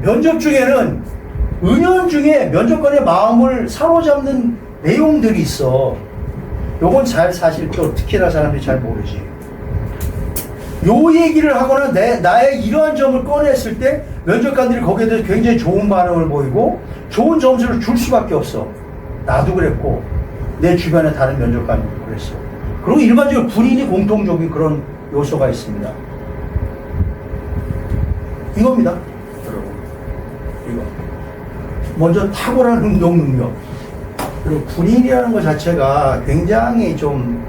면접 중에는 은연중에 면접관의 마음을 사로잡는 내용들이 있어. 요건 사실 또 특히나 사람들이 잘 모르지. 요 얘기를 하거나 나의 이러한 점을 꺼냈을 때 면접관들이 거기에 대해서 굉장히 좋은 반응을 보이고 좋은 점수를 줄 수밖에 없어. 나도 그랬고 내 주변의 다른 면접관도 그랬어. 그리고 일반적으로 군인이 공통적인 그런 요소가 있습니다. 이겁니다, 여러분. 이거. 먼저 탁월한 운동 능력. 그리고 군인이라는 것 자체가 굉장히 좀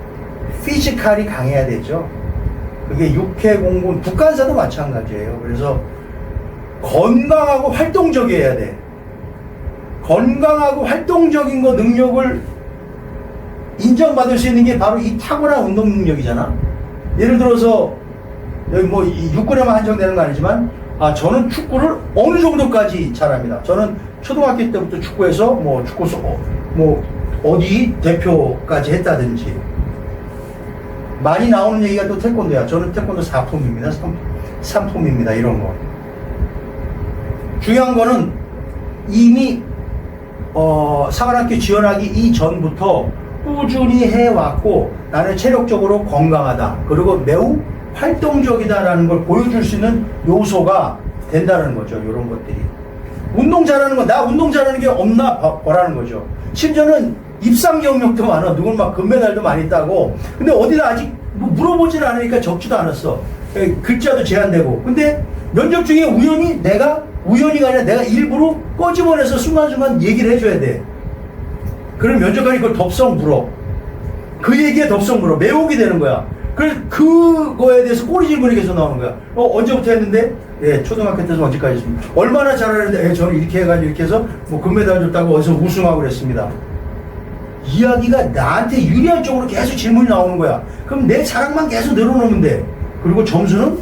피지컬이 강해야 되죠. 그게 육해공군, 북한사도 마찬가지예요. 그래서 건강하고 활동적이어야 돼. 건강하고 활동적인 거 능력을 인정받을 수 있는 게 바로 이 탁월한 운동 능력이잖아. 예를 들어서 여기 뭐 육군에만 한정되는 거 아니지만 저는 축구를 어느 정도까지 잘합니다. 저는 초등학교 때부터 축구해서 뭐 축구수 뭐 어디 대표까지 했다든지. 많이 나오는 얘기가 또 태권도야. 저는 태권도 4품입니다. 3품입니다. 이런 거. 중요한 거는 이미 사관학교 지원하기 이전부터 꾸준히 해왔고 나는 체력적으로 건강하다. 그리고 매우 활동적이다라는 걸 보여줄 수 있는 요소가 된다는 거죠. 이런 것들이. 운동 잘하는 거, 나 운동 잘하는 게 없나 보라는 거죠. 심지어는 입상 경력도 많아. 누군 막 금메달도 많이 따고. 근데 어디다 아직 뭐 물어보진 않으니까 적지도 않았어. 글자도 제한되고. 근데 면접 중에 우연히가 아니라 내가 일부러 꺼집어내서 순간순간 얘기를 해줘야 돼. 그럼 면접관이 그걸 덥석 물어. 그 얘기에 덥석 물어. 매혹이 되는 거야. 그래서 그거에 대해서 꼬리 질문이 계속 나오는 거야. 언제부터 했는데? 예, 초등학교 때서 언제까지 했습니다. 얼마나 잘하는데? 예, 저는 이렇게 해가지고 이렇게 해서 뭐 금메달 줬다고 어디서 우승하고 그랬습니다. 이야기가 나한테 유리한 쪽으로 계속 질문이 나오는 거야. 그럼 내 자랑만 계속 늘어놓으면 돼. 그리고 점수는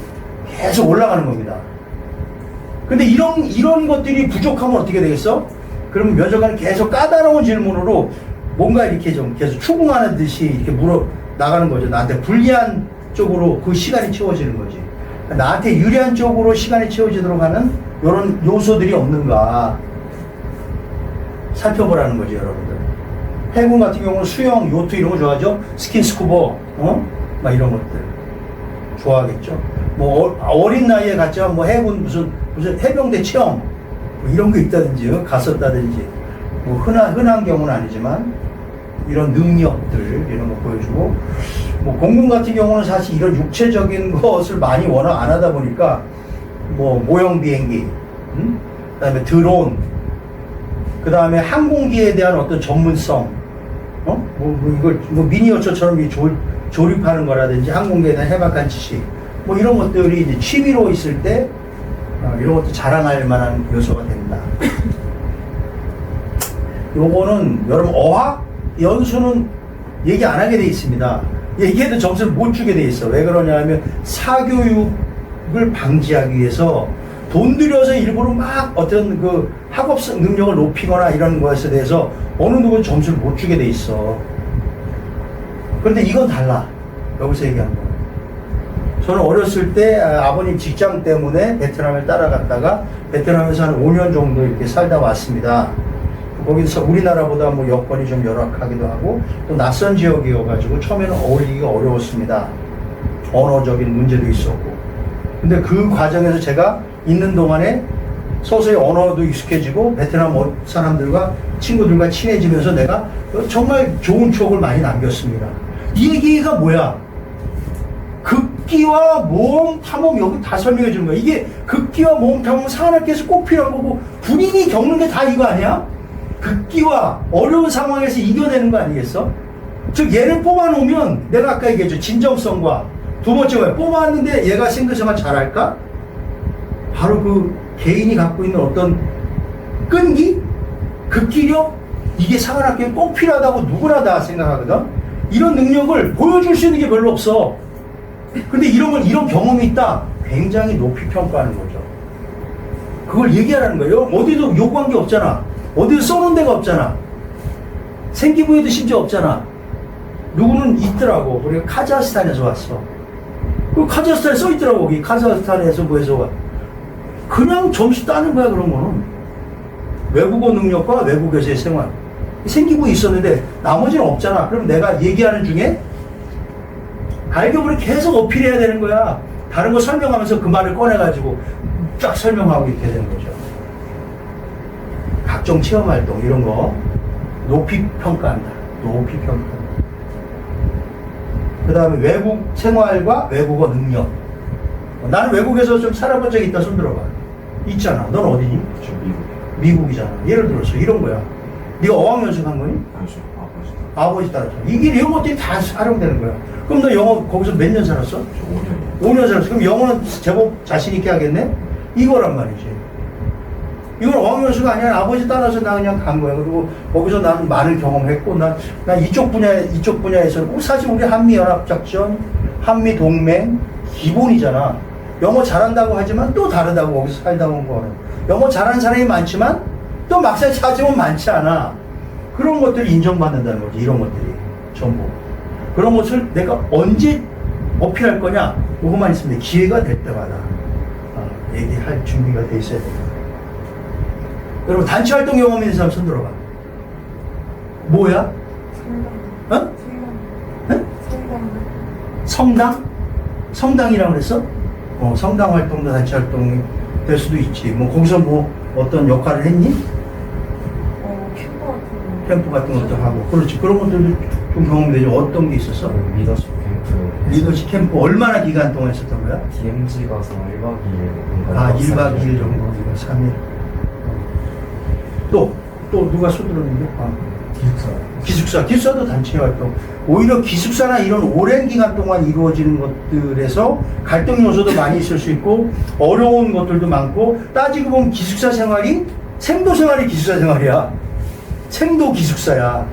계속 올라가는 겁니다. 근데 이런 것들이 부족하면 어떻게 되겠어? 그러면 면접관은 계속 까다로운 질문으로 뭔가 이렇게 좀 계속 추궁하는 듯이 이렇게 물어 나가는 거죠. 나한테 불리한 쪽으로 그 시간이 채워지는 거지. 나한테 유리한 쪽으로 시간이 채워지도록 하는 이런 요소들이 없는가 살펴보라는 거지, 여러분들. 해군 같은 경우는 수영, 요트 이런 거 좋아하죠? 스킨스쿠버, 막 이런 것들. 좋아하겠죠? 뭐, 어린 나이에 갔지만 뭐 해군 무슨 해병대 체험, 뭐 이런 거 있다든지, 갔었다든지. 뭐 흔한 경우는 아니지만, 이런 능력들, 이런 거 보여주고, 뭐 공군 같은 경우는 사실 이런 육체적인 것을 많이 워낙 안 하다 보니까, 뭐 모형 비행기, 그 다음에 드론, 그 다음에 항공기에 대한 어떤 전문성, 이걸 미니어처처럼 조립하는 거라든지 항공기에 대한 해박한 지식, 뭐 이런 것들이 이제 취미로 있을 때, 이런 것도 자랑할 만한 요소가 된다. 요거는 여러분 어학 연수는 얘기 안 하게 돼 있습니다. 얘기해도 점수를 못 주게 돼 있어. 왜 그러냐 하면 사교육을 방지하기 위해서 돈 들여서 일부러 막 어떤 그 학업성 능력을 높이거나 이런 것에 대해서 어느 누구는 점수를 못 주게 돼 있어. 그런데 이건 달라. 여기서 얘기하는 거. 저는 어렸을 때 아버님 직장 때문에 베트남을 따라갔다가 베트남에서 한 5년 정도 이렇게 살다 왔습니다. 거기서 우리나라보다 뭐 여건이 좀 열악하기도 하고 또 낯선 지역이어가지고 처음에는 어울리기가 어려웠습니다. 언어적인 문제도 있었고. 근데 그 과정에서 제가 있는 동안에 서서히 언어도 익숙해지고 베트남 사람들과 친구들과 친해지면서 내가 정말 좋은 추억을 많이 남겼습니다. 이 얘기가 뭐야? 극기와 모험 탐험 여기 다 설명해 주는 거야. 이게 극기와 모험 탐험 사관학교에서 꼭 필요한 거고 군인이 겪는 게 다 이거 아니야? 극기와 어려운 상황에서 이겨내는 거 아니겠어? 즉 얘를 뽑아놓으면 내가 아까 얘기했죠. 진정성과 두 번째 뭐야? 뽑아왔는데 얘가 싱글스만 잘할까? 바로 그 개인이 갖고 있는 어떤 끈기? 극기력? 이게 사관학교에 꼭 필요하다고 누구나 다 생각하거든? 이런 능력을 보여줄 수 있는 게 별로 없어. 근데 이런 경험이 있다? 굉장히 높이 평가하는 거죠. 그걸 얘기하라는 거예요. 어디도 요구한 게 없잖아. 어디서 써놓은 데가 없잖아. 생기부에도 심지어 없잖아. 누구는 있더라고. 우리가 카자흐스탄에서 왔어. 그 카자흐스탄에 써있더라고. 거기 카자흐스탄에서 뭐해서 와. 그냥 점수 따는 거야, 그런 거는. 외국어 능력과 외국에서의 생활. 생기고 있었는데 나머지는 없잖아. 그럼 내가 얘기하는 중에 알gebra 계속 어필해야 되는 거야. 다른 거 설명하면서 그 말을 꺼내가지고 쫙 설명하고 이렇게 되는 거죠. 각종 체험 활동 이런 거 높이 평가한다. 높이 평가한다. 그 다음에 외국 생활과 외국어 능력. 나는 외국에서 좀 살아본 적이 있다. 손 들어봐. 있잖아. 넌 어디니? 저 미국. 미국이잖아. 예를 들어서 이런 거야. 네가 어학연수 간 거니? 아니죠. 아버지. 아버지 따라서. 이게 이런 것들이 다 활용되는 거야. 그럼 너 영어 거기서 몇 년 살았어? 저 5년이요. 5년 살았어. 그럼 영어는 제법 자신 있게 하겠네? 이거란 말이지. 이건 어학연수가 아니라 아버지 따라서 나 그냥 간 거야. 그리고 거기서 나는 많은 경험했고, 난 이쪽 분야에서는 사실 우리 한미연합작전, 한미동맹 기본이잖아. 영어 잘한다고 하지만 또 다르다고 거기서 살다 온 거는. 영어 잘하는 사람이 많지만 또 막상 찾으면 많지 않아. 그런 것들이 인정받는다는 거지. 이런 것들이 전부. 그런 것을 내가 언제 어필할 거냐? 그것만 있으면 돼. 기회가 될 때마다 얘기할 준비가 돼 있어야 됩니다. 여러분 단체 활동 경험 있는 사람 손 들어봐. 뭐야? 성당. 어? 성당. 응? 성당. 성당? 성당이라고 그랬어? 성당 활동도 단체 활동이 될 수도 있지. 뭐 거기서 뭐 어떤 역할을 했니? 캠프 같은 거. 캠프 같은 것도 하고. 그렇지. 그런 것들도 좀 경험이 되죠. 어떤 게 있었어? 리더십 캠프. 리더십 캠프 얼마나 기간 동안 했었던 거야? DMZ 가서 1박 2일. 아, 1박 2일 정도, 3일. 또 누가 손들었는데? 기숙사. 기숙사도 단체 활동. 오히려 기숙사나 이런 오랜 기간 동안 이루어지는 것들에서 갈등 요소도 많이 있을 수 있고, 어려운 것들도 많고, 따지고 보면 기숙사 생활이 생도 생활이 기숙사 생활이야. 생도 기숙사야.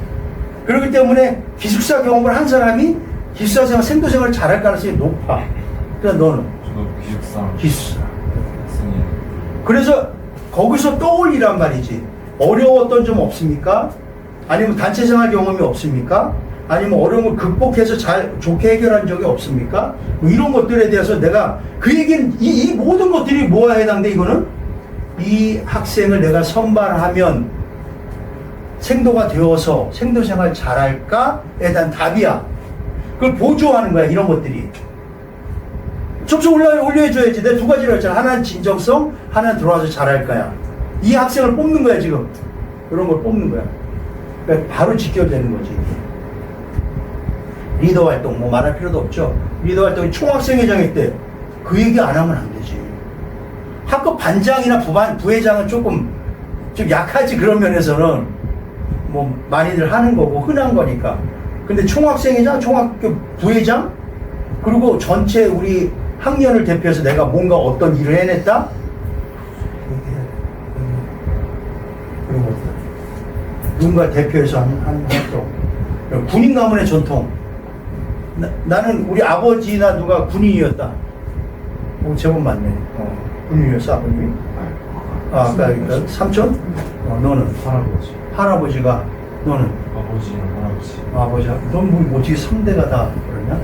그렇기 때문에 기숙사 경험을 한 사람이 기숙사 생활, 생도 생활을 잘할 가능성이 높아. 그러니까 너는? 저도 기숙사. 기숙사. 학생이. 그래서 거기서 떠올리란 말이지. 어려웠던 점 없습니까? 아니면 단체 생활 경험이 없습니까? 아니면 어려움을 극복해서 좋게 해결한 적이 없습니까? 뭐 이런 것들에 대해서 내가 그 얘기는 이 모든 것들이 뭐에 해당돼? 이거는 이 학생을 내가 선발하면 생도가 되어서 생도 생활 잘할까에 대한 답이야. 그걸 보조하는 거야, 이런 것들이. 점수 올려줘야지. 내가 두 가지를 했잖아. 하나는 진정성, 하나는 들어와서 잘할 거야. 이 학생을 뽑는 거야, 지금. 이런 걸 뽑는 거야. 그러니까 바로 직결되는 거지. 리더 활동, 뭐 말할 필요도 없죠. 리더 활동이 총학생회장일 때 그 얘기 안 하면 안 되지. 학급 반장이나 부회장은 좀 약하지. 그런 면에서는 뭐 많이들 하는 거고 흔한 거니까. 근데 총학생회장, 총학교 부회장, 그리고 전체 우리 학년을 대표해서 내가 뭔가 어떤 일을 해냈다? 그런 것들. 누군가 대표해서 한 활동. 군인 가문의 전통. 나는 우리 아버지나 누가 군인이었다. 제법 맞네. 군인이었어, 아버님이? 아까 그러니까 삼촌? 너는? 할아버지. 할아버지가, 너는? 아버지랑 할아버지. 아버지야. 넌 뭐 어떻게 3대가 다 그러냐?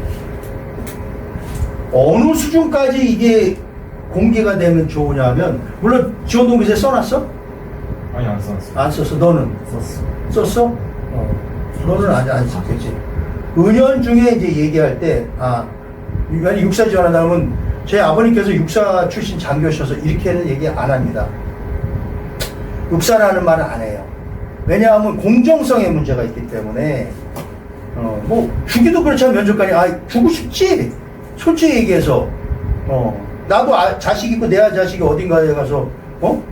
어느 수준까지 이게 공개가 되면 좋으냐면, 물론 지원동기세 써놨어? 아니, 안 썼어. 안 썼어. 너는? 썼어. 썼어? 너는 아직 안 썼겠지. 은연중에 이제 얘기할 때, 만약 육사 지원한다면, 제 아버님께서 육사 출신 장교셔서 이렇게는 얘기 안 합니다. 육사라는 말은 안 해요. 왜냐하면 공정성의 문제가 있기 때문에, 뭐, 주기도 그렇지 않으면 면접관이, 주고 싶지? 솔직히 얘기해서, 나도 자식 있고 내 자식이 어딘가에 가서,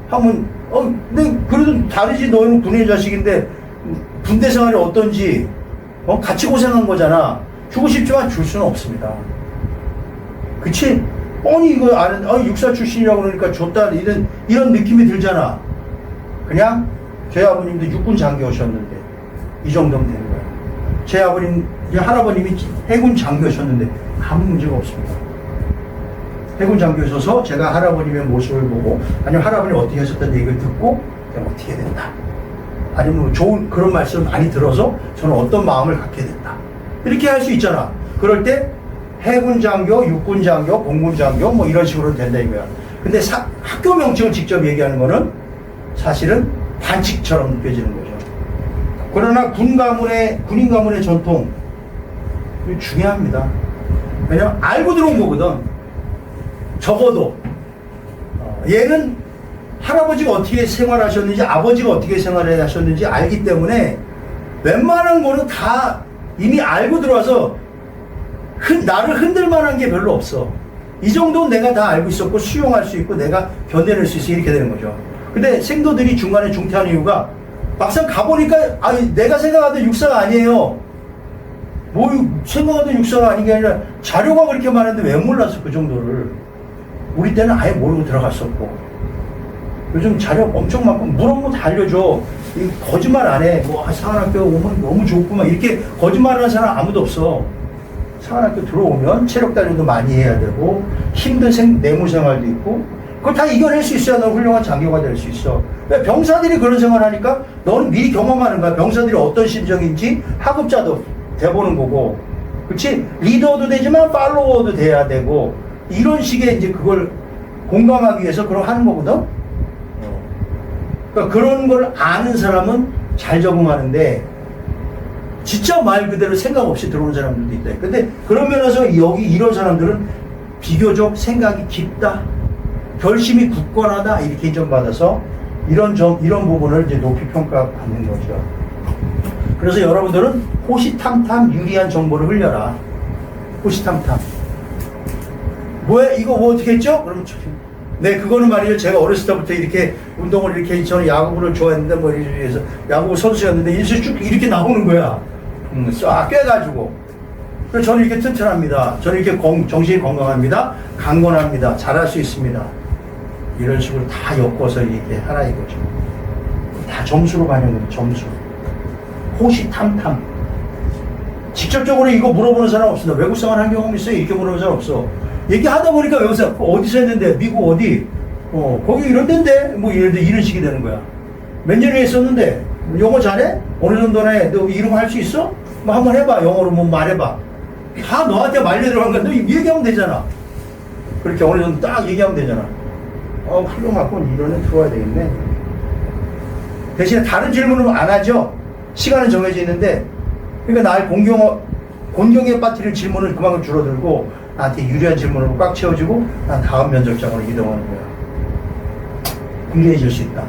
하면, 근데 그래도 다르지. 너는 군인 자식인데, 군대 생활이 어떤지, 같이 고생한 거잖아. 주고 싶지만 줄 수는 없습니다. 그치? 뻔히 이거 아는, 육사 출신이라고 그러니까 줬다. 이런 느낌이 들잖아. 그냥, 제 아버님도 육군 장교셨는데, 이 정도면 되는 거야. 제 할아버님이 해군 장교셨는데, 아무 문제가 없습니다. 해군 장교셔서 제가 할아버님의 모습을 보고, 아니면 할아버님이 어떻게 하셨다는 얘기를 듣고, 그냥 어떻게 된다. 아니면 좋은 그런 말씀을 많이 들어서 저는 어떤 마음을 갖게 됐다. 이렇게 할 수 있잖아. 그럴 때 해군 장교, 육군 장교, 공군 장교 뭐 이런 식으로 된다 이거야. 근데 학교 명칭을 직접 얘기하는 거는 사실은 반칙처럼 느껴지는 거죠. 그러나 군인 가문의 전통, 이거 중요합니다. 왜냐면 알고 들어온 거거든. 적어도 얘는 할아버지가 어떻게 생활하셨는지 아버지가 어떻게 생활하셨는지 알기 때문에 웬만한 거는 다 이미 알고 들어와서 나를 흔들 만한 게 별로 없어. 이 정도는 내가 다 알고 있었고 수용할 수 있고 내가 견뎌낼 수 있어. 이렇게 되는 거죠. 근데 생도들이 중간에 중퇴하는 이유가 막상 가보니까 내가 생각하던 육사가 아니에요. 뭐 생각하던 육사가 아닌 게 아니라 자료가 그렇게 많은데 왜 몰랐어 그 정도를. 우리 때는 아예 모르고 들어갔었고 요즘 자료 엄청 많고 물어보면 다 알려줘. 거짓말 안 해. 뭐 상한학교 오면 너무 좋구만 이렇게 거짓말하는 사람 아무도 없어. 상한학교 들어오면 체력 단련도 많이 해야 되고 힘든 내무 생활도 있고 그걸 다 이겨낼 수 있어야 너 훌륭한 장교가 될 수 있어. 병사들이 그런 생활하니까 너는 미리 경험하는 거야. 병사들이 어떤 심정인지 하급자도 돼보는 거고, 그렇지? 리더도 되지만 팔로워도 돼야 되고 이런 식의 이제 그걸 공감하기 위해서 그걸 하는 거거든. 그러니까 그런 걸 아는 사람은 잘 적응하는데 진짜 말 그대로 생각 없이 들어오는 사람들도 있다. 근데 그런 면에서 여기 이런 사람들은 비교적 생각이 깊다, 결심이 굳건하다 이렇게 인정받아서 이런 부분을 이제 높이 평가받는 거죠. 그래서 여러분들은 호시탐탐 유리한 정보를 흘려라. 호시탐탐. 뭐야 이거 뭐 어떻게 했죠? 그러면 네, 그거는 말이죠. 제가 어렸을 때부터 이렇게 운동을 이렇게 저는 야구를 좋아했는데 뭐 이래서 야구 선수였는데 이렇게 쭉 이렇게 나오는 거야. 싹 깨가지고. 그래서 저는 이렇게 튼튼합니다. 저는 이렇게 정신이 건강합니다. 강건합니다. 잘할 수 있습니다. 이런 식으로 다 엮어서 이렇게 하라 이거죠. 다 점수로 반영돼요. 점수. 호시탐탐. 직접적으로 이거 물어보는 사람 없습니다. 외국 생활 한 경험 있어요? 이렇게 물어보는 사람 없어. 얘기하다 보니까 여기서 어디서 했는데 미국 어디 거기 이런 데인데 뭐 이런 식이 되는 거야. 몇 년에 했었는데 영어 잘해? 어느 정도네? 너 이런 거 할 수 있어? 뭐 한번 해봐. 영어로 뭐 말해봐. 다 너한테 말려 들어간 건데 얘기하면 되잖아. 그렇게 어느 정도 딱 얘기하면 되잖아. 훌륭하군. 이론에 들어와야 되겠네. 대신에 다른 질문은 안 하죠. 시간은 정해져 있는데 그러니까 날 곤경에 빠뜨릴 질문을 그만큼 줄어들고 나한테 유리한 질문으로 꽉 채워지고 난 다음 면접장으로 이동하는 거야. 불리해질 수 있다.